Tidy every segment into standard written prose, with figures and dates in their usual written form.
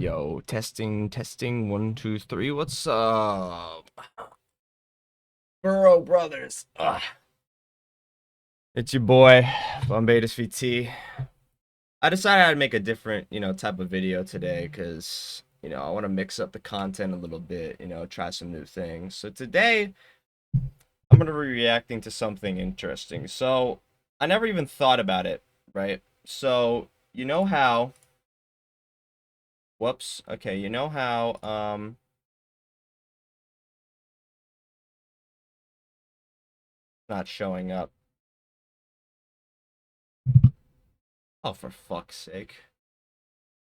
Yo, testing, 1, 2, 3. What's up? Burrow Brothers. It's your boy, Bombatus VT. I decided I'd make a different, type of video today because, I want to mix up the content a little bit, try some new things. So today, I'm going to be reacting to something interesting. So, I never even thought about it, right? So, you know how, whoops, okay, you know how, not showing up. Oh, for fuck's sake.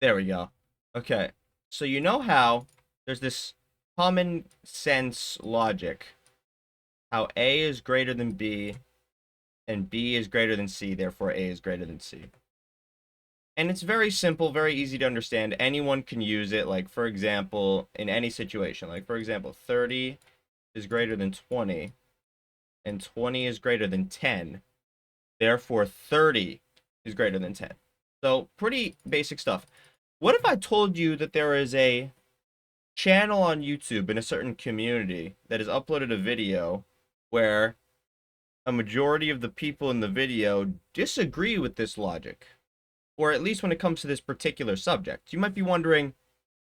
There we go. Okay. So you know how there's this common sense logic. How A is greater than B and B is greater than C, therefore A is greater than C. And it's very simple, very easy to understand. Anyone can use it, like, for example, in any situation. Like, for example, 30 is greater than 20 and 20 is greater than 10. Therefore, 30 is greater than 10. So, pretty basic stuff. What if I told you that there is a channel on YouTube in a certain community that has uploaded a video where a majority of the people in the video disagree with this logic, or at least when it comes to this particular subject? You might be wondering,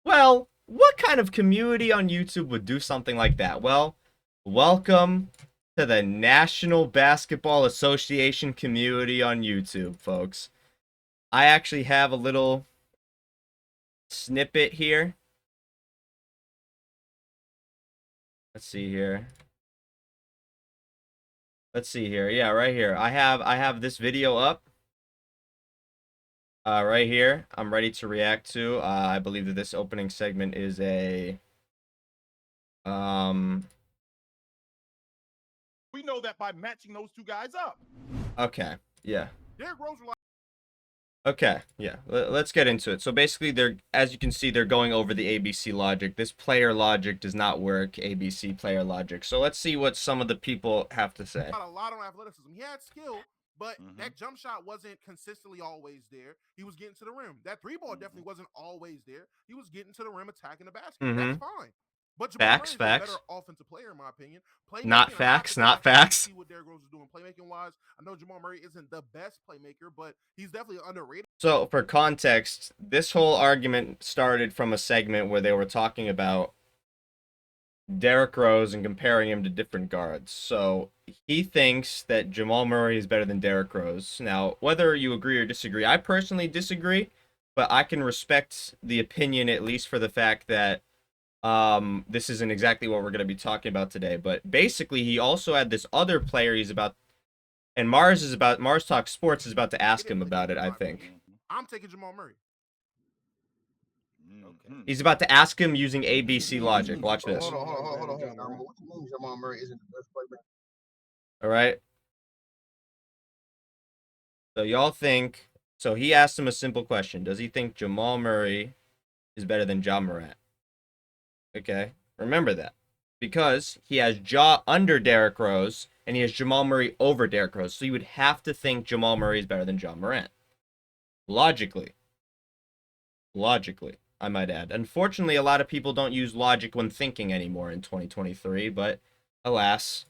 well, what kind of community on YouTube would do something like that? Well, welcome to the National Basketball Association community on YouTube, folks. I actually have a little snippet here. Let's see here. Yeah, right here. I have this video up. Right here. I'm ready to react to. I believe that this opening segment is a We know that by matching those two guys up. Okay. Yeah. Derrick Rose. Okay, yeah, let's get into it. So basically, as you can see, they're going over the ABC logic. This player logic does not work, ABC player logic. So let's see what some of the people have to say. A lot on athleticism. He had skill, but that jump shot wasn't consistently always there. He was getting to the rim. That three ball definitely wasn't always there. He was getting to the rim, attacking the basket. That's fine. But Jamal Murray's a better offensive player, in my opinion. Not facts. See what Derrick Rose is doing playmaking wise. I know Jamal Murray isn't the best playmaker, but he's definitely underrated. So for context, this whole argument started from a segment where they were talking about Derrick Rose and comparing him to different guards. So he thinks that Jamal Murray is better than Derrick Rose. Now, whether you agree or disagree, I personally disagree, but I can respect the opinion, at least for the fact that this isn't exactly what we're going to be talking about today. But basically, he also had this other player he's about, and Mars Talk Sports is about to ask him about it, I think. I'm taking Jamal Murray. Okay. He's about to ask him using ABC logic. Watch this. Hold on. What you mean Jamal Murray isn't the best player? All right. So y'all think, so he asked him a simple question. Does he think Jamal Murray is better than Ja Morant? Okay. Remember that. Because he has Ja under Derrick Rose, and he has Jamal Murray over Derrick Rose. So you would have to think Jamal Murray is better than Ja Morant. Logically, I might add. Unfortunately, a lot of people don't use logic when thinking anymore in 2023, but alas.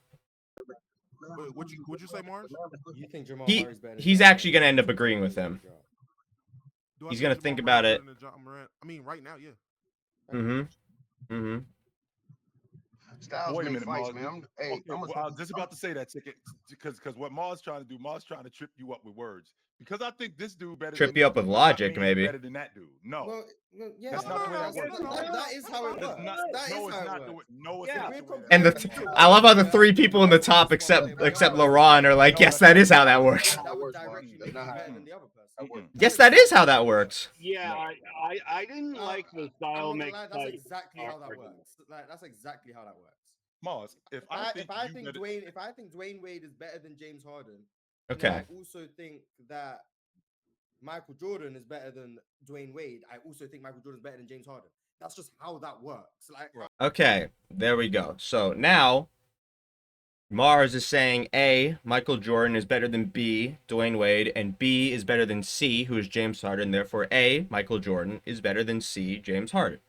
Would you say, Mars? You think Jamal Murray's better? He's actually going to end up agreeing with him. He's going to think about it. I mean, right now, yeah. Wait a minute, Mars. Man. I was just about to say that, Ticket, because what Mars trying to do, Mars trying to trip you up with words. Because I think this dude better. Trip you up with logic, maybe. Better than that dude. No. Well, yeah, that's not the way that works. That is how it works. No, it's not the way. And I love how the three people in the top, except LaRon, are like, yes, that is how that works. Yes, that is how that works. Yeah, I didn't like the style mix. That's exactly how that works. That's exactly how that works. Mars, if I think Dwayne Wade is better than James Harden, okay. I also think that Michael Jordan is better than Dwayne Wade. I also think Michael Jordan is better than James Harden. That's just how that works. Like, okay, there we go. So now Mars is saying A, Michael Jordan is better than B, Dwayne Wade, and B is better than C, who is James Harden. Therefore, A, Michael Jordan is better than C, James Harden.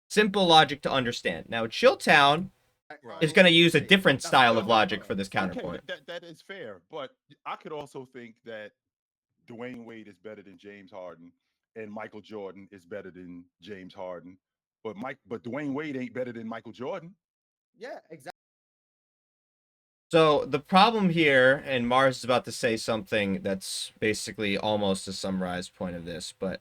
Simple logic to understand. Now, Chilltown is going to use a different style of logic for this counterpoint. Okay, that is fair, but I could also think that Dwayne Wade is better than James Harden, and Michael Jordan is better than James Harden, but Dwayne Wade ain't better than Michael Jordan. Yeah, exactly. So the problem here, and Mars is about to say something that's basically almost a summarized point of this, but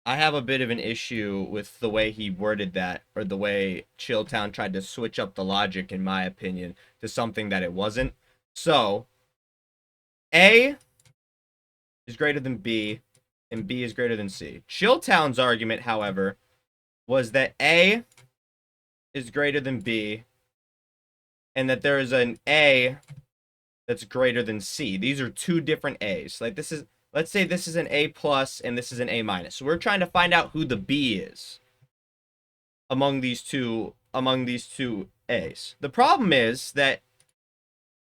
I have a bit of an issue with the way he worded that, or the way Chilltown tried to switch up the logic, in my opinion, to something that it wasn't. So, A is greater than B, and B is greater than C. Chilltown's argument, however, was that A is greater than B, and that there is an A that's greater than C. These are two different A's. Like this is, let's say this is an A plus and this is an A minus. So we're trying to find out who the B is among these two A's. The problem is that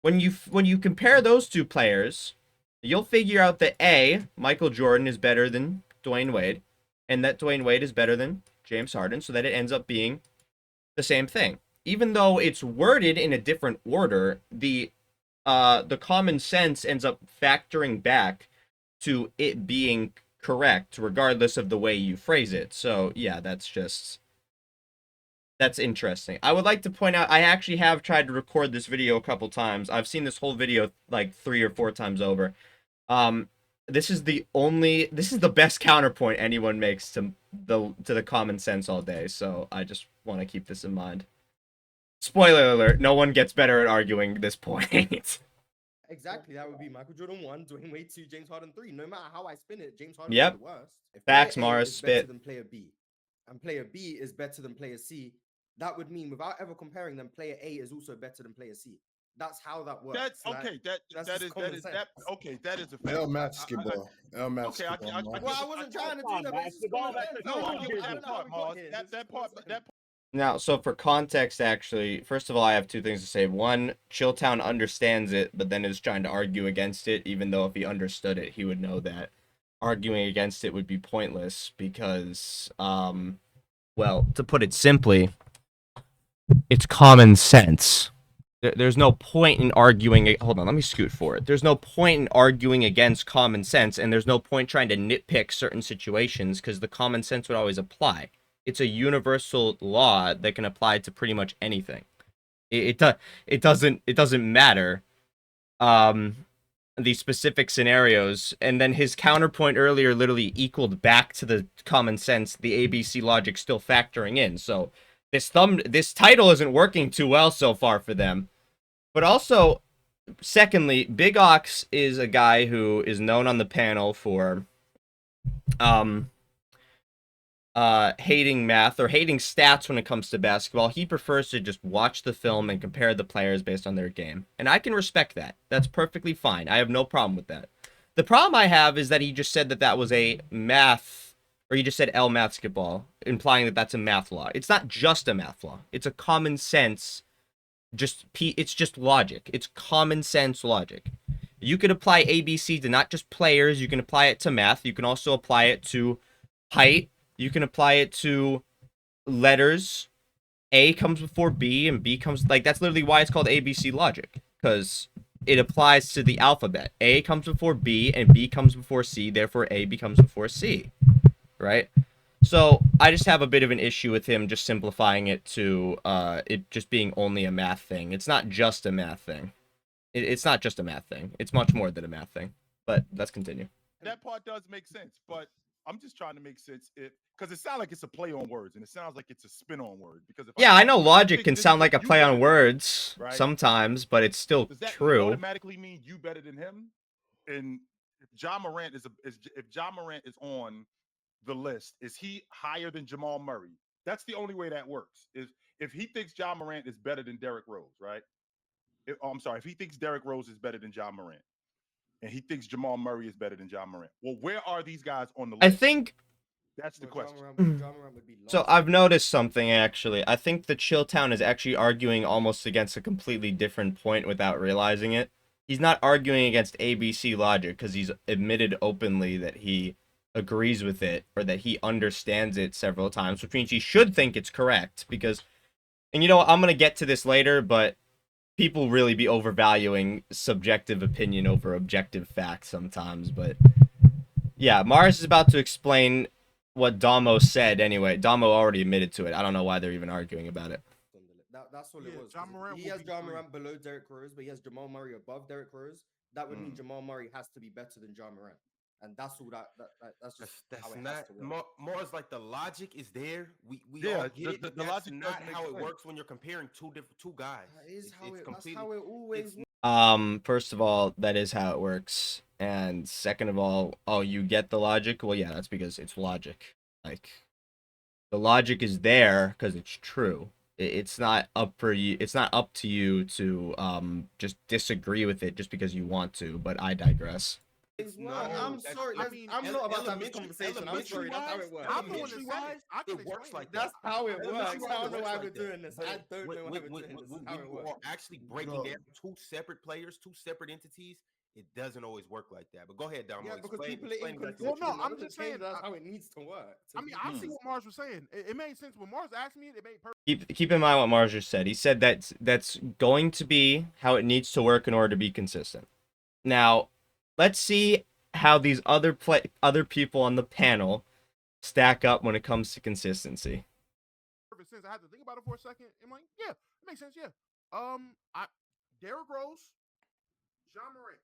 when you compare those two players, you'll figure out that A, Michael Jordan is better than Dwayne Wade, and that Dwayne Wade is better than James Harden, so that it ends up being the same thing. Even though it's worded in a different order, the common sense ends up factoring back to it being correct, regardless of the way you phrase it. So yeah, that's interesting. I would like to point out, I actually have tried to record this video a couple times. I've seen this whole video like 3 or 4 times over. This is the best counterpoint anyone makes to the common sense all day. So I just want to keep this in mind. Spoiler alert, no one gets better at arguing this point. Exactly, that would be Michael Jordan 1, Dwayne Wade 2, James Harden 3. No matter how I spin it, James Harden Yep. is the worst. If Facts, player A Mars, is better spit. than player B, and player B is better than player C, that would mean, without ever comparing them, player A is also better than player C. That's how that works. That's okay. That is okay. That is a fact. L basketball. L basketball. Well, I wasn't trying to do that. Basketball, that part. Now, so for context, actually, first of all, I have 2 things to say. One, Chilltown understands it, but then is trying to argue against it, even though if he understood it, he would know that arguing against it would be pointless because, well, to put it simply, it's common sense. There's no point in arguing. Hold on, let me scoot forward. There's no point in arguing against common sense, and there's no point trying to nitpick certain situations because the common sense would always apply. It's a universal law that can apply to pretty much anything. It doesn't matter the specific scenarios. And then his counterpoint earlier literally equaled back to the common sense, the ABC logic still factoring in. So this title isn't working too well so far for them. But also, secondly, Big Ox is a guy who is known on the panel for hating math or hating stats when it comes to basketball. He prefers to just watch the film and compare the players based on their game. And I can respect that. That's perfectly fine. I have no problem with that. The problem I have is that he just said that was a math, or he just said L basketball, implying that that's a math law. It's not just a math law. It's a common sense, it's just logic. It's common sense logic. You could apply ABC to not just players. You can apply it to math. You can also apply it to height. You can apply it to letters. A comes before B, and B comes... Like, that's literally why it's called ABC logic. Because it applies to the alphabet. A comes before B, and B comes before C. Therefore, A becomes before C. Right? So, I just have a bit of an issue with him just simplifying it to it just being only a math thing. It's not just a math thing. It's not just a math thing. It's much more than a math thing. But let's continue. That part does make sense, but I'm just trying to make sense because it sounds like it's a play on words, and it sounds like it's a spin on words. Because I know logic can sound like a play on words sometimes, but it's still true. Automatically mean you better than him? And if Ja Morant is on the list, is he higher than Jamal Murray? That's the only way that works. Is if he thinks Ja Morant is better than Derrick Rose, right? If he thinks Derrick Rose is better than Ja Morant, and he thinks Jamal Murray is better than Ja Morant. Well, where are these guys on the list? I think That's the question. John Moran would be So lost. I've noticed something actually. I think the Chilltown is actually arguing almost against a completely different point without realizing it. He's not arguing against ABC logic because he's admitted openly that he agrees with it or that he understands it several times, which means he should think it's correct because, and you know what, I'm going to get to this later, but people really be overvaluing subjective opinion over objective facts sometimes, but yeah, Mars is about to explain what Damo said anyway. Damo already admitted to it. I don't know why they're even arguing about it. That's all it was. John Morant He will has be John three. Morant below Derrick Rose, but he has Jamal Murray above Derrick Rose. That would mean Jamal Murray has to be better than John Morant. And that's all that's just That's how it not has to work. more is like the logic is there. We Yeah, all get it, the but that's logic not does make how it sense. works when you're comparing two guys. That is how It's it. completely. That's how it always. First of all, that is how it works. And second of all, oh, you get the logic? Well, yeah, that's because it's logic. Like, the logic is there because it's true. It's not up for you. It's not up to you to just disagree with it just because you want to. But I digress. It's Well, not. I'm sorry. I'm not about to have this conversation. I'm sorry. That's how it works. I'm the one that said it. I can It works explain like it. that. That's how it Elementary works. I wise, don't it know works why like we're that. doing this. I don't know why we're doing this. This is how it When you works. are actually breaking down two separate players, two separate entities, it doesn't always work like that. But go ahead, Damo. Yeah, because Explain, people are explain exactly Well, what you no, mean. I'm just saying that's how it needs to work. I mean, I see what Mars was saying. It made sense when Mars asked me. It made perfect. Keep in mind what Mars just said. He said that's going to be how it needs to work in order to be consistent. Now, let's see how these other people on the panel stack up when it comes to consistency. Perfect sense. I had to think about it for a second. I'm like, yeah, it makes sense. Yeah. Derrick Rose, John Morant.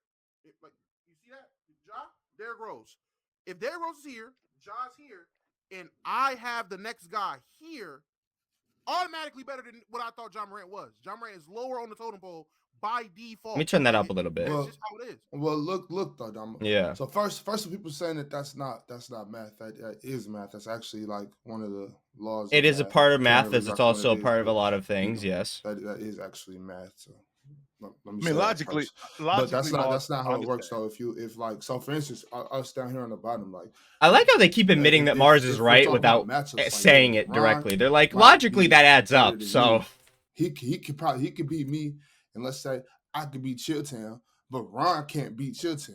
Like, you see that? Derrick Rose. If Derrick Rose is here, Ja's here, and I have the next guy here, automatically better than what I thought John Morant was. John Morant is lower on the totem pole by default. Let me turn that up a little bit. That's just how it is. Well, look though, Damo. Yeah. So first, people saying that's not math. That is math. That's actually like one of the laws. It is a part of math, as it's also a part of a lot of You things. know, Yes. that is actually math. So let me I mean, say that logically, first. But logically, that's not I how it works. understand. So if like, so for instance, us down here on the bottom, like, I like how they keep admitting that Mars is if we're right talking about without matchups, like, saying yeah, it Ron, directly. They're like, like, logically he's that adds better up. than So you. He could beat me, and let's say I could beat Chilltown, but Ron can't beat Chilltown.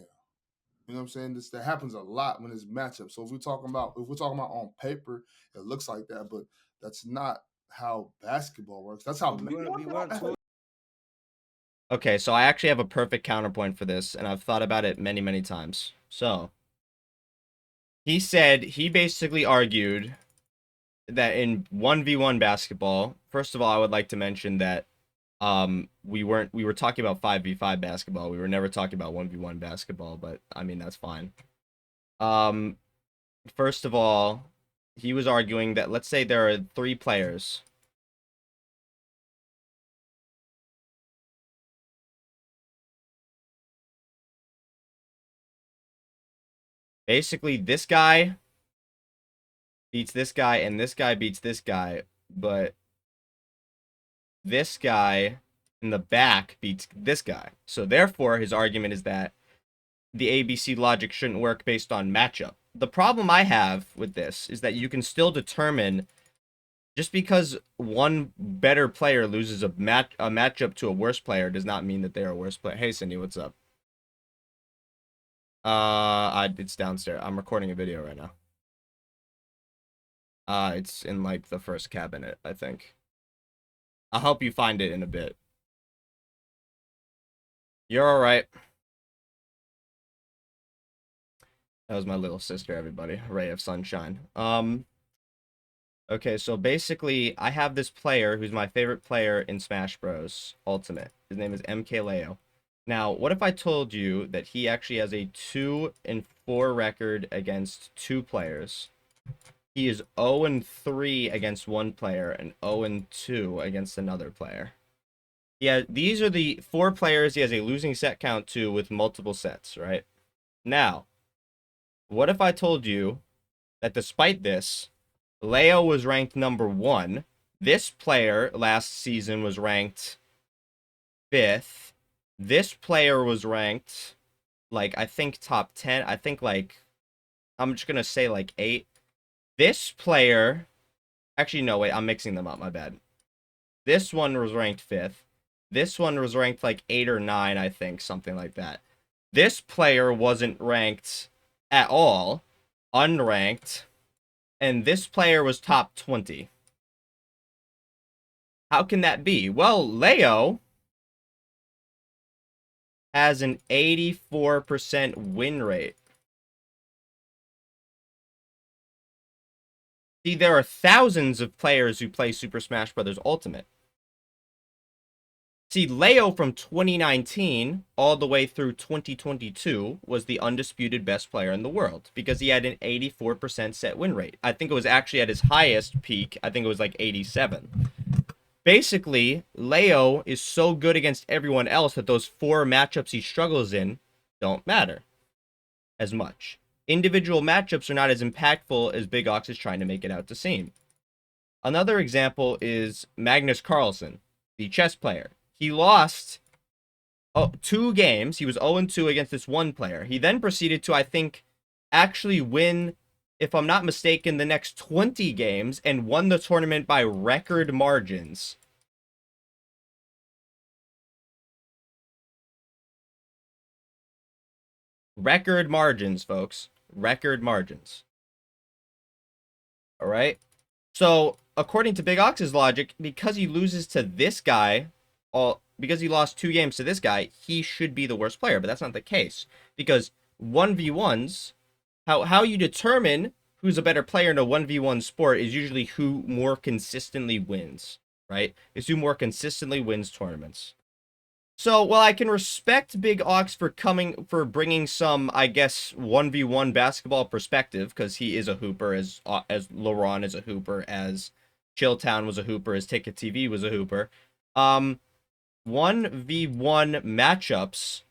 You know what I'm saying? That happens a lot when it's matchups. So if we're talking about on paper, it looks like that, but that's not how basketball works. That's how We weren't talking. okay, so I actually have a perfect counterpoint for this, and I've thought about it many, many times. So he said he basically argued that in 1v1 basketball, first of all, I would like to mention that we were talking about 5v5 basketball. We were never talking about 1v1 basketball, but I mean that's fine. First of all, he was arguing that let's say there are 3 players. Basically, this guy beats this guy, and this guy beats this guy, but this guy in the back beats this guy. So therefore, his argument is that the ABC logic shouldn't work based on matchup. The problem I have with this is that you can still determine, just because one better player loses a matchup to a worse player does not mean that they're a worse player. Hey, Cindy, what's up? It's downstairs. I'm recording a video right now. It's in like the first cabinet, I think. I'll help you find it in a bit. You're all right. That was my little sister, everybody. Ray of sunshine. Okay, so basically, I have this player who's my favorite player in Smash Bros. Ultimate. His name is MKLeo. Now, what if I told you that he actually has a 2-4 record against 2 players? He is 0-3 against one player and 0-2 against another player. Yeah, these are the 4 players he has a losing set count to with multiple sets, right? Now, what if I told you that despite this, Leo was ranked number 1. This player last season was ranked 5th. This player was ranked, like, I think top 10. I think, like, I'm just going to say, like, 8. This player, actually, no, wait, I'm mixing them up. My bad. This one was ranked 5th. This one was ranked like 8 or 9, I think, something like that. This player wasn't ranked at all, unranked, and this player was top 20. How can that be? Well, Leo has an 84% win rate. See, there are thousands of players who play Super Smash Bros. Ultimate. See, Leo from 2019 all the way through 2022 was the undisputed best player in the world because he had an 84% set win rate. I think it was actually at his highest peak. I think it was like 87. Basically, Leo is so good against everyone else that those 4 matchups he struggles in don't matter as much. Individual matchups are not as impactful as Big Ox is trying to make it out to seem. Another example is Magnus Carlsen, the chess player. He lost 2 games. He was 0-2 against this one player. He then proceeded to, I think, actually win, if I'm not mistaken, the next 20 games and won the tournament by record margins. Record margins, folks. Record margins. All right? So, according to Big Ox's logic, because he loses to this guy, because he lost 2 games to this guy, he should be the worst player. But that's not the case. Because 1v1s, how you determine who's a better player in a 1v1 sport is usually who more consistently wins, right? Is who more consistently wins tournaments. So, while I can respect Big Ox for bringing some, I guess, 1v1 basketball perspective, because he is a hooper, as LeBron is a hooper, as Chilltown was a hooper, as Ticket TV was a hooper. 1v1 matchups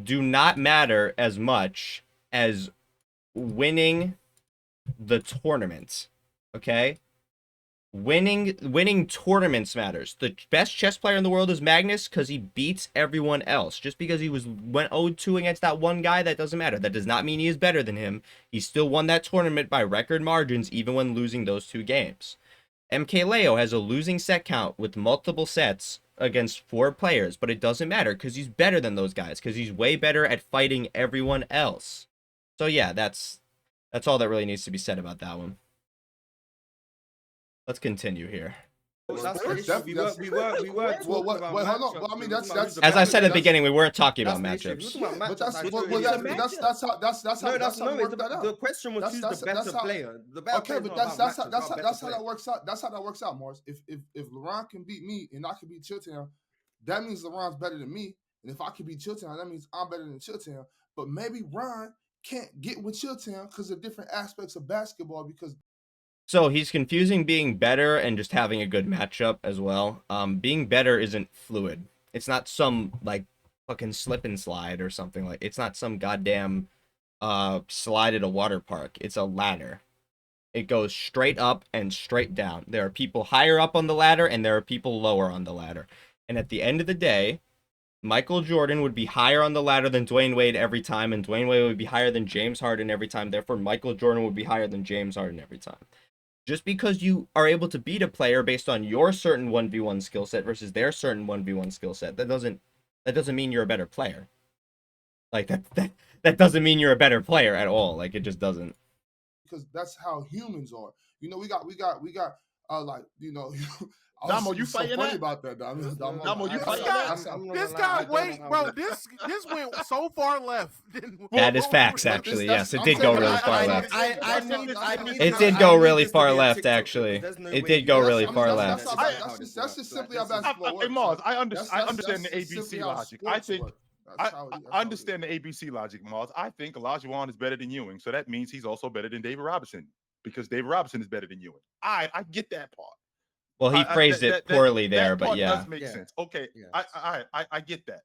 do not matter as much as winning the tournament, okay? Winning tournaments matters. The best chess player in the world is Magnus because he beats everyone else. Just because he went 0-2 against that one guy, that doesn't matter. That does not mean he is better than him. He still won that tournament by record margins, even when losing those 2 games. MKLeo has a losing set count with multiple sets against 4 players, but it doesn't matter because he's better than those guys, because he's way better at fighting everyone else. So yeah, that's all that really needs to be said about that one. Let's continue here. That's the issue. We were talking about hold on. matchups. Well, I mean, that's as I said at the beginning, we weren't talking about that's the matchups. issue. We were talking about matchups. That's how we work that out. The question was who's the better player. The better Okay, but that's how that works out. That's how that works out, Morris. If LeBron can beat me and I can beat Chilltown, that means LeBron's better than me. And if I can beat Chilltown, that means I'm better than Chilltown. But maybe Ron can't get with Chilltown because of different aspects of basketball. Because so he's confusing being better and just having a good matchup as well. Being better isn't fluid. It's not some like fucking slip and slide or something like. It's not some goddamn slide at a water park. It's a ladder. It goes straight up and straight down. There are people higher up on the ladder and there are people lower on the ladder. And at the end of the day, Michael Jordan would be higher on the ladder than Dwayne Wade every time, and Dwayne Wade would be higher than James Harden every time. Therefore, Michael Jordan would be higher than James Harden every time. Just because you are able to beat a player based on your certain 1v1 skill set versus their certain 1v1 skill set, that doesn't mean you're a better player. Like that doesn't mean you're a better player at all. Like it just doesn't. Because that's how humans are. You know, we got like, you know, Damo, you so fighting funny that? about that. Damo, you fighting that? This guy, wait, bro, this went so far left. That is facts, actually. Yes, it did go really far left. It did go really far left, actually. It did go really far left. That's just simply how basketball works. Hey, Mars, I understand the ABC logic. I understand the ABC logic, Mars. I think Olajuwon is better than Ewing, so that means he's also better than David Robinson because David Robinson is better than Ewing. I get that part. Well, he phrased it poorly there, but yeah, does make sense. Okay, I get that,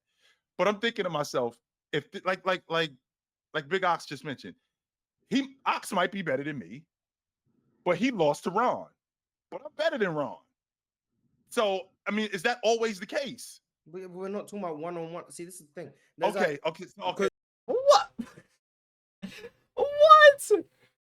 but I'm thinking to myself, if like Big Ox just mentioned, Ox might be better than me, but he lost to Ron, but I'm better than Ron. So I mean, is that always the case? We're not talking about one-on-one. See, this is the thing. Okay. What? What?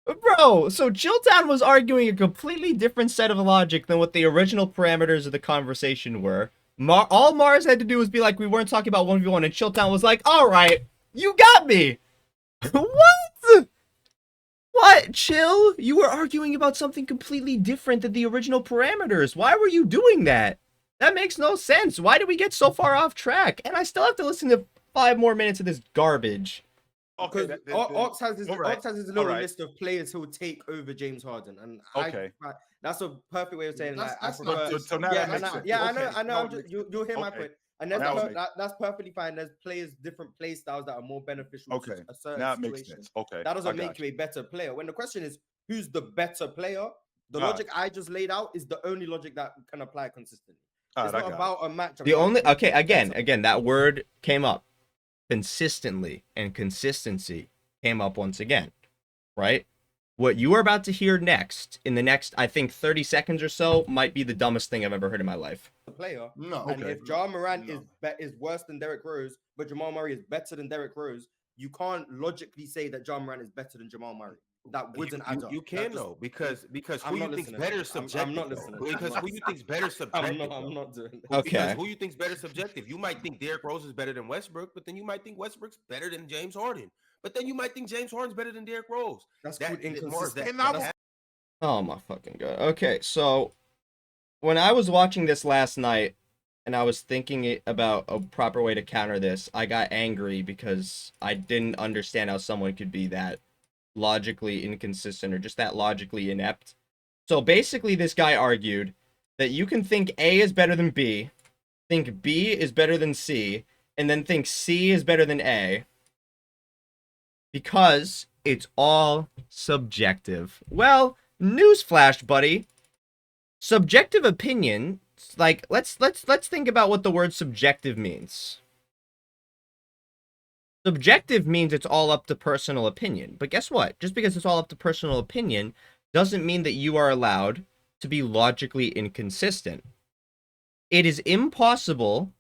Bro, so Chilltown was arguing a completely different set of logic than what the original parameters of the conversation were. All Mars had to do was be like, we weren't talking about 1v1, and Chilltown was like, alright, you got me! What? What? Chill? You were arguing about something completely different than the original parameters. Why were you doing that? That makes no sense. Why did we get so far off track? And I still have to listen to 5 more minutes of this garbage. Okay, Because Ox has his little right. list of players who will take over James Harden, and that's a perfect way of saying That's- like that's I not prefer. just- So now that makes sense. I Okay. know. Now I'm it just, makes sense. you'll hear my Okay. point, and Now it makes that's perfectly fine. There's players, different play styles that are more beneficial Okay. to a certain Now it makes situation. sense. Okay. That I doesn't got make you a better player. When the question is who's the better player, the All logic I just laid out is the only logic that can apply consistently. All It's right, not I got about a matchup. The it's only about okay, who's better. again, that word came up. Consistently and consistency came up once again, right? What you are about to hear next, in the next, I think, 30 seconds or so, might be the dumbest thing I've ever heard in my life. Player. No. And Okay. if Ja Morant No. is worse than Derrick Rose, but Jamal Murray is better than Derrick Rose, you can't logically say that Ja Morant is better than Jamal Murray. That wouldn't add up. You can though, because I'm who you not think's listening. better I'm subjective. not though. listening. Because who you think's better subjective. I'm though. not doing it. Okay. Because who you think's better subjective. You might think Derrick Rose is better than Westbrook, but then you might think Westbrook's better than James Harden. But then you might think James Harden's better than Derrick Rose. That's That- called that- inconsistent. And I That's- Oh my fucking god. Okay, so when I was watching this last night and I was thinking about a proper way to counter this, I got angry because I didn't understand how someone could be that logically inconsistent or just that logically inept. So basically this guy argued that you can think A is better than B, think B is better than C, and then think C is better than A because it's all subjective. Well, newsflash, buddy. Subjective opinion, like let's think about what the word subjective means. Subjective means it's all up to personal opinion. But guess what? Just because it's all up to personal opinion doesn't mean that you are allowed to be logically inconsistent. It is impossible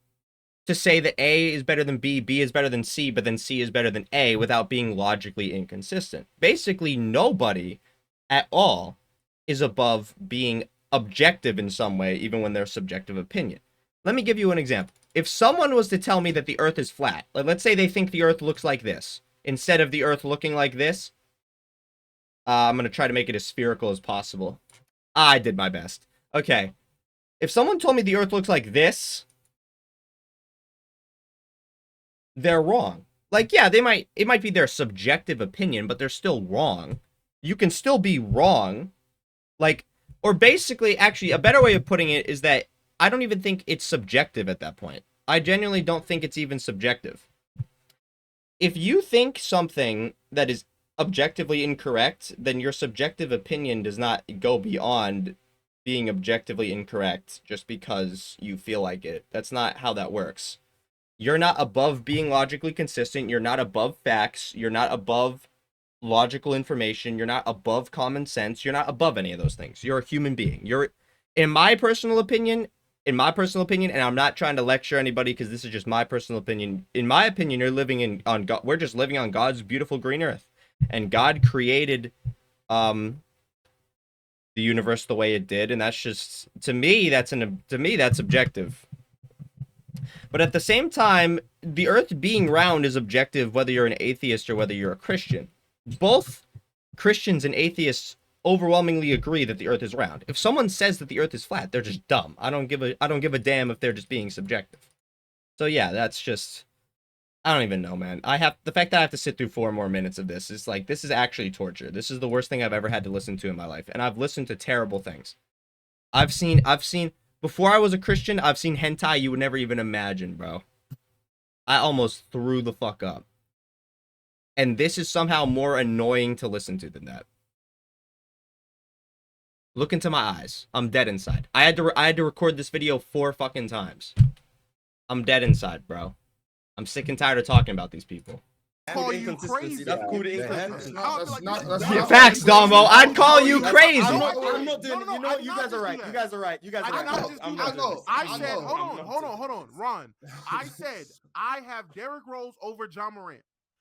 to say that A is better than B, B is better than C, but then C is better than A without being logically inconsistent. Basically, nobody at all is above being objective in some way, even when they're subjective opinion. Let me give you an example. If someone was to tell me that the Earth is flat, like let's say they think the Earth looks like this, instead of the Earth looking like this, I'm going to try to make it as spherical as possible. I did my best. Okay. If someone told me the Earth looks like this, they're wrong. Like, yeah, it might be their subjective opinion, but they're still wrong. You can still be wrong. Like, or basically, actually, a better way of putting it is that I don't even think it's subjective at that point. I genuinely don't think it's even subjective. If you think something that is objectively incorrect, then your subjective opinion does not go beyond being objectively incorrect just because you feel like it. That's not how that works. You're not above being logically consistent. You're not above facts. You're not above logical information. You're not above common sense. You're not above any of those things. You're a human being. You're, in my personal opinion, and I'm not trying to lecture anybody because this is just my personal opinion. In my opinion, you're living on God. We're just living on God's beautiful green earth, and God created, the universe the way it did, and that's just to me that's objective. But at the same time, the Earth being round is objective, whether you're an atheist or whether you're a Christian. Both Christians and atheists overwhelmingly agree that the Earth is round. If someone says that the Earth is flat, they're just dumb. I don't give a damn if they're just being subjective. So yeah, that's just, I don't even know, man. The fact that I have to sit through 4 more minutes of this is like, this is actually torture. This is the worst thing I've ever had to listen to in my life, and I've listened to terrible things. I've seen before I was a Christian, I've seen hentai you would never even imagine, bro. I almost threw the fuck up. And this is somehow more annoying to listen to than that. Look into my eyes. I'm dead inside. I had to record this video 4 fucking times. I'm dead inside, bro. I'm sick and tired of talking about these people. Call you crazy. That's called That's inconsistency. not Facts, Damo. I'd call you crazy. I'm not doing it. You know what? I You did guys not are right. just do You that. guys are right. You guys I are did right. not just I'm do not that. doing this. I I'm said, not hold on, Ron. I said I have Derrick Rose over Ja Morant.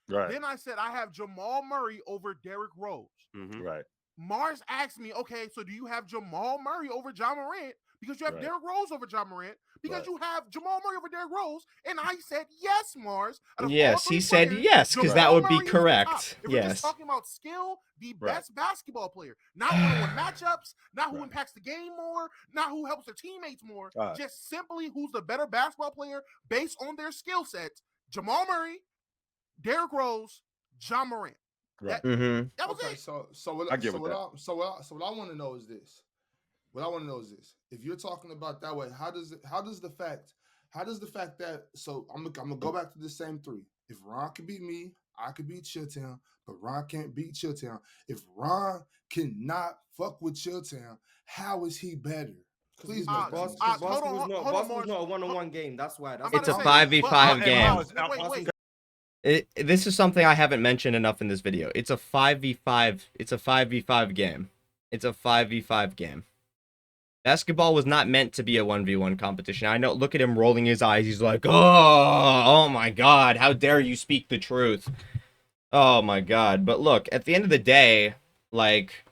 Right. Then I said I have Jamal Murray over Derrick Rose. Right. Mars asked me, okay, so do you have Jamal Murray over John Morant? Because you have Derrick Rose over John Morant? Because you have Jamal Murray over Derrick Rose? And I said, yes, Mars. Yes, he said yes, because that would be correct. If yes. we're just talking about skill, the best basketball player. Not one-on-one matchups, not who impacts the game more, not who helps their teammates more. Just simply who's the better basketball player based on their skill sets. Jamal Murray, Derrick Rose, John Morant. Right. That was Okay, it. so what I want to know is this. What I want to know is this: if you're talking about that way, how does the fact that so I'm gonna go back to the same three. If Ron can beat me, I could beat Chilltown, but Ron can't beat Chilltown. If Ron cannot fuck with Chilltown, how is he better? Please make that sense. Basketball's not a one-on-one game. That's why. It's a 5v5 game. Wait. This is something I haven't mentioned enough in this video. It's a 5v5. It's a 5v5 game. It's a 5v5 game. Basketball was not meant to be a 1v1 competition. I know, look at him rolling his eyes. He's like, oh my God, how dare you speak the truth? Oh my God. But look, at the end of the day, like,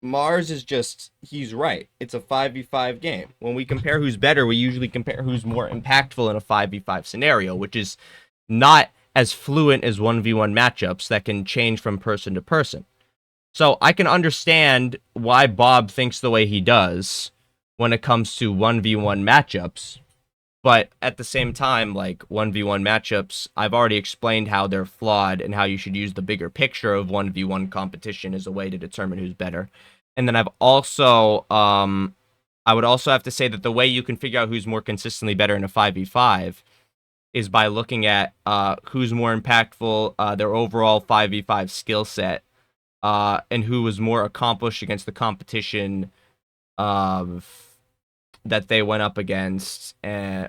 Mars is just, he's right. It's a 5v5 game. When we compare who's better, we usually compare who's more impactful in a 5v5 scenario, which is not as fluent as 1v1 matchups that can change from person to person. So I can understand why Bob thinks the way he does when it comes to 1v1 matchups. But at the same time, like 1v1 matchups, I've already explained how they're flawed and how you should use the bigger picture of 1v1 competition as a way to determine who's better. And then I've also, I would also have to say that the way you can figure out who's more consistently better in a 5v5 is by looking at who's more impactful, their overall 5v5 skill set, and who was more accomplished against the competition that they went up against.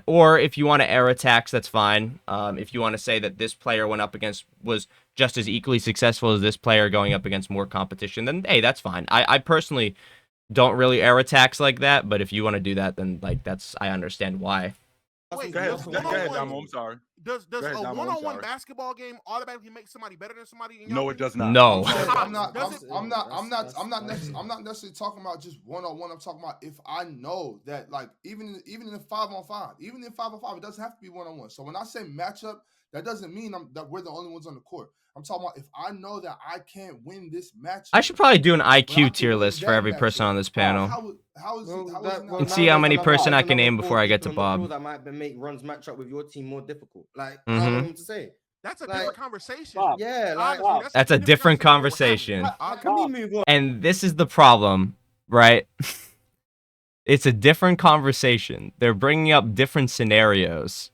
Or if you want to air attacks, that's fine. If you want to say that this player went up against was just as equally successful as this player going up against more competition, then hey, that's fine. I personally don't really air attacks like that, but if you want to do that, then like I understand why. Wait, go ahead, Damo. I'm sorry. Does a one-on-one basketball game automatically make somebody better than somebody? No, it does not. No. I'm not necessarily talking about just one-on-one. I'm talking about if I know that, like, even in 5-on-5, it doesn't have to be one-on-one. So when I say matchup, that doesn't mean that we're the only ones on the court. I'm talking about if I know that I can't win this match. I should probably do an IQ tier list for every person on this panel. And see how many person I can name before I get to Bob. That might make Ron's matchup with your team more difficult. Like, I don't know what to say. That's a different conversation. Yeah, like, that's a different conversation. Can we move on? And this is the problem, right? It's a different conversation. They're bringing up different scenarios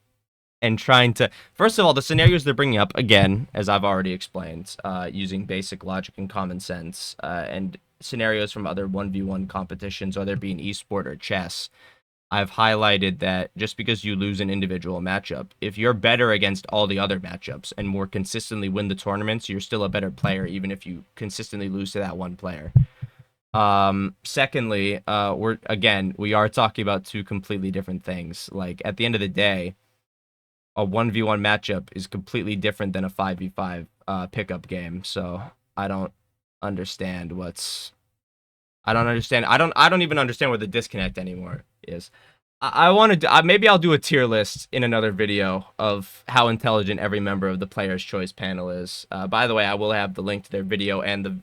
and trying to... First of all, the scenarios they're bringing up, again, as I've already explained, using basic logic and common sense, and scenarios from other 1v1 competitions, whether it be an esport or chess, I've highlighted that just because you lose an individual matchup, if you're better against all the other matchups and more consistently win the tournaments, you're still a better player, even if you consistently lose to that one player. Secondly, we are talking about two completely different things. Like, at the end of the day, a 1v1 matchup is completely different than a 5v5 pickup game. So I don't understand I don't even understand where the disconnect anymore is. I want to maybe I'll do a tier list in another video of how intelligent every member of the Player's Choice panel is. By the way, I will have the link to their video and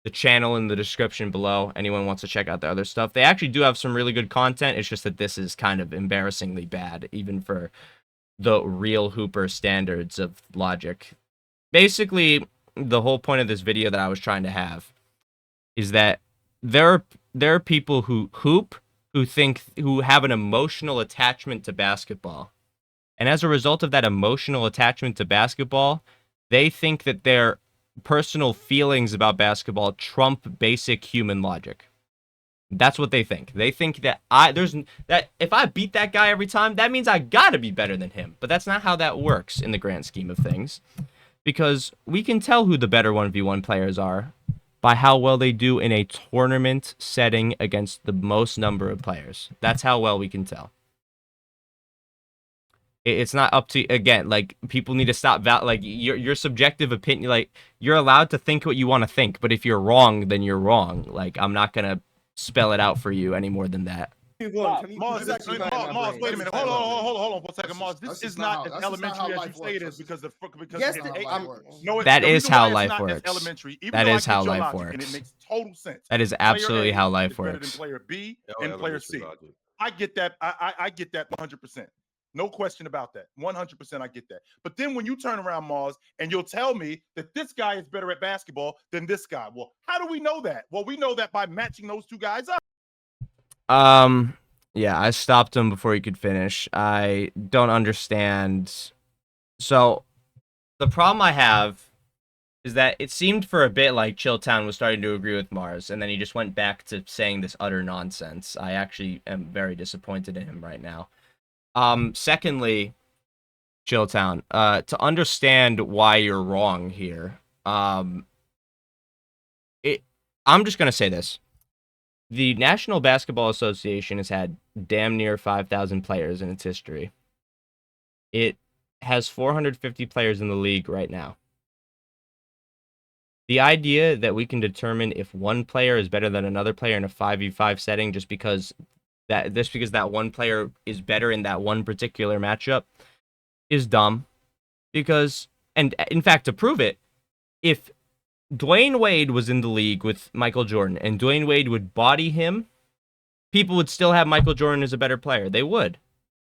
the channel in the description below. Anyone wants to check out the other stuff. They actually do have some really good content. It's just that this is kind of embarrassingly bad, even for the real Hooper standards of logic. Basically, the whole point of this video that I was trying to have is that there are people who hoop, who have an emotional attachment to basketball. And as a result of that emotional attachment to basketball, they think that their personal feelings about basketball trump basic human logic. That's what they think. They think that if I beat that guy every time, that means I gotta be better than him. But that's not how that works in the grand scheme of things. Because we can tell who the better 1v1 players are by how well they do in a tournament setting against the most number of players. That's how well we can tell. It's not up to, again, like, people need to stop like your subjective opinion. Like, you're allowed to think what you want to think, but if you're wrong, then you're wrong. Like, I'm not gonna spell it out for you any more than that. Move on. Can we Mars, this is actually hurting my Mars, brain. wait a This is minute. hurting my brain. Hold on for a second, Mars. This is not as elementary as you say it is because Yes, no, That the is reason how why it's life not as works. elementary, even That though is I how get your life logic, and it works. makes total sense. That is Player absolutely A how life is better than works. player B No and player elementary C. logic. I get that. I get that 100%. No question about that. 100% I get that. But then when you turn around, Mars, and you'll tell me that this guy is better at basketball than this guy. Well, how do we know that? Well, we know that by matching those two guys up. Yeah, I stopped him before he could finish. I don't understand. So, the problem I have is that it seemed for a bit like Chilltown was starting to agree with Mars, and then he just went back to saying this utter nonsense. I actually am very disappointed in him right now. Secondly, Chilltown, to understand why you're wrong here, I'm just gonna say this. The National Basketball Association has had damn near 5,000 players in its history. It has 450 players in the league right now. The idea that we can determine if one player is better than another player in a 5v5 setting just because that one player is better in that one particular matchup is dumb. Because, and in fact, to prove it, if Dwayne Wade was in the league with Michael Jordan and Dwayne Wade would body him, people would still have Michael Jordan as a better player. They would.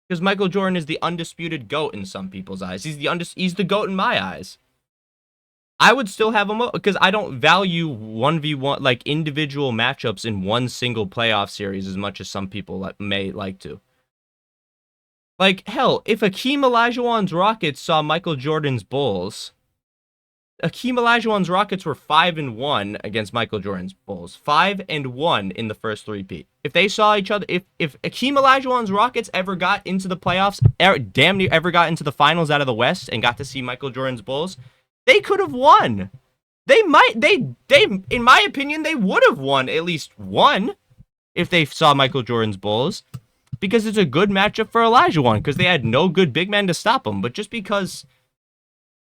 Because Michael Jordan is the undisputed GOAT in some people's eyes. He's the GOAT in my eyes. I would still have him because I don't value 1v1, like, individual matchups in one single playoff series as much as some people may like to. Like, hell, if Akeem Olajuwon's Rockets saw Michael Jordan's Bulls, Akeem Olajuwon's Rockets were 5-1 against Michael Jordan's Bulls. 5-1 in the first three-peat. If they saw each other, if Akeem Olajuwon's Rockets ever got into the playoffs, damn near ever got into the finals out of the West and got to see Michael Jordan's Bulls, they could have won. They in my opinion, they would have won at least one if they saw Michael Jordan's Bulls. Because it's a good matchup for Olajuwon, because they had no good big men to stop him. But just because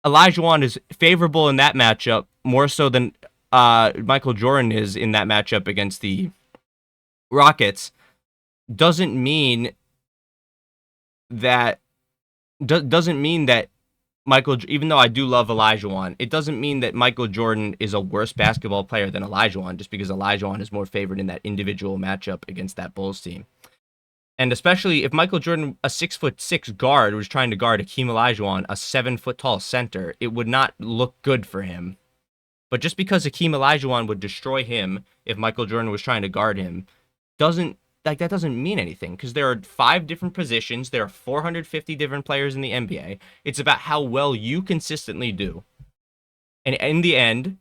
Olajuwon is favorable in that matchup more so than Michael Jordan is in that matchup against the Rockets doesn't mean that Michael, even though I do love Olajuwon, it doesn't mean that Michael Jordan is a worse basketball player than Olajuwon just because Olajuwon is more favored in that individual matchup against that Bulls team. And especially if Michael Jordan, a 6'6" guard, was trying to guard Akeem Olajuwon, a 7-foot-tall center, it would not look good for him. But just because Akeem Olajuwon would destroy him if Michael Jordan was trying to guard him, that doesn't mean anything. Because there are 5 different positions, there are 450 different players in the NBA. It's about how well you consistently do. And in the end,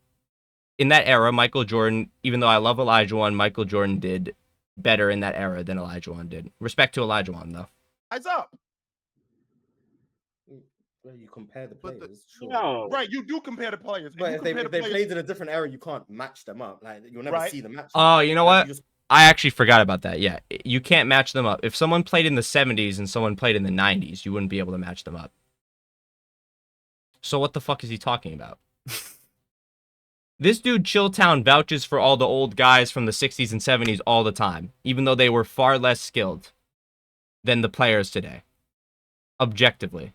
in that era, Michael Jordan, even though I love Olajuwon, Michael Jordan did better in that era than Olajuwon did. Respect to Olajuwon, though. Eyes up. Well, you compare the players, sure. No. Right, you do compare the players. But if they played in a different era, you can't match them up. Like, you'll never see the match. Oh, you know what? I actually forgot about that. Yeah, you can't match them up. If someone played in the 70s and someone played in the 90s, you wouldn't be able to match them up. So what the fuck is he talking about? This dude, Chilltown, vouches for all the old guys from the 60s and 70s all the time, even though they were far less skilled than the players today. Objectively.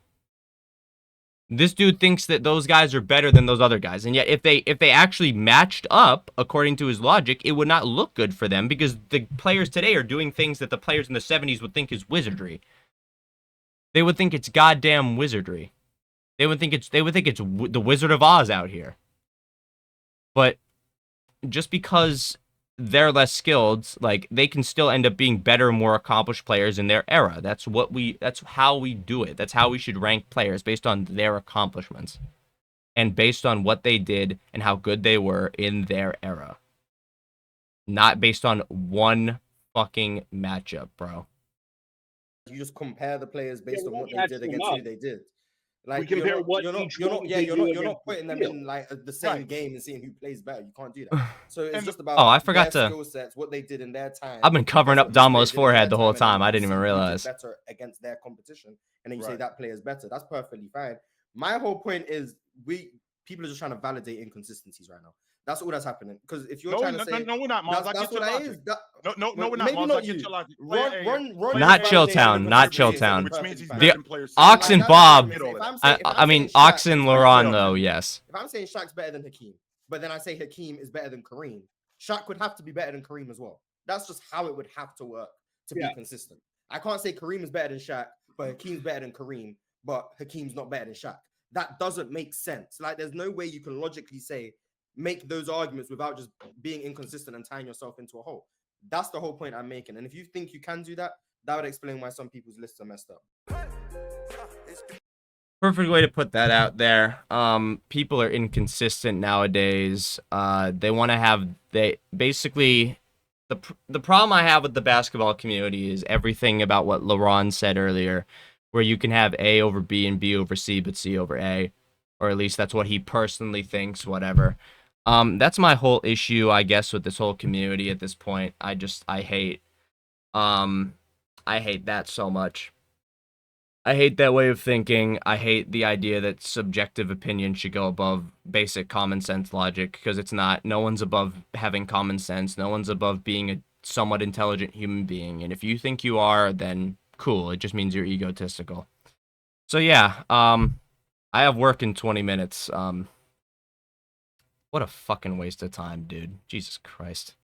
This dude thinks that those guys are better than those other guys. And yet, if they actually matched up, according to his logic, it would not look good for them because the players today are doing things that the players in the 70s would think is wizardry. They would think it's goddamn wizardry. They would think it's the Wizard of Oz out here. But just because they're less skilled, like, they can still end up being better, more accomplished players in their era. That's how we do it. That's how we should rank players, based on their accomplishments. And based on what they did and how good they were in their era. Not based on one fucking matchup, bro. You just compare the players based on what they did against who they did. Like we compare what you're not, each one can do you're not against the putting them field. in like the same Right. game and seeing who plays better. You can't do that. So it's And just Oh, about I forgot their to. skill sets, what they did in their time. I've been covering up versus what they Damo's did in their forehead the whole and then time. I you didn't even see who did realize. better against their competition, and then you say Right. that player is better. That's perfectly fine. My whole point is people are just trying to validate inconsistencies right now. That's all that's happening. Because if you're trying to say no, we're not, Mars. I that's get your what that logic. is. That, No, we're not, maybe Mars. not I get you. your logic. Player A, Run. Not is Chilltown, validating not inconsistencies, Chilltown. which means he's perfectly better fine. than player C. Ox and That's Bob. what I'm saying. If I'm I mean, saying Ox Shaq and is better Laurent, than though, Hakeem, yes. if I'm saying Shaq's better than Hakeem, but then I say Hakeem is better than Kareem, Shaq would have to be better than Kareem as well. That's just how it would have to work to be consistent. I can't say Kareem is better than Shaq, but Hakeem's better than Kareem, but Hakeem's not better than Shaq. That doesn't make sense. Like, there's no way you can logically make those arguments without just being inconsistent and tying yourself into a hole. That's the whole point I'm making. And if you think you can do that, that would explain why some people's lists are messed up. Perfect way to put that out there. People are inconsistent nowadays. They want to have basically the problem I have with the basketball community is everything about what LeBron said earlier, where you can have A over B and B over C, but C over A, or at least that's what he personally thinks. Whatever. That's my whole issue, I guess, with this whole community at this point. I hate that so much. I hate that way of thinking. I hate the idea that subjective opinion should go above basic common sense logic, because it's not. No one's above having common sense. No one's above being a somewhat intelligent human being. And if you think you are, then cool. It just means you're egotistical. So yeah, I have work in 20 minutes. What a fucking waste of time, dude. Jesus Christ.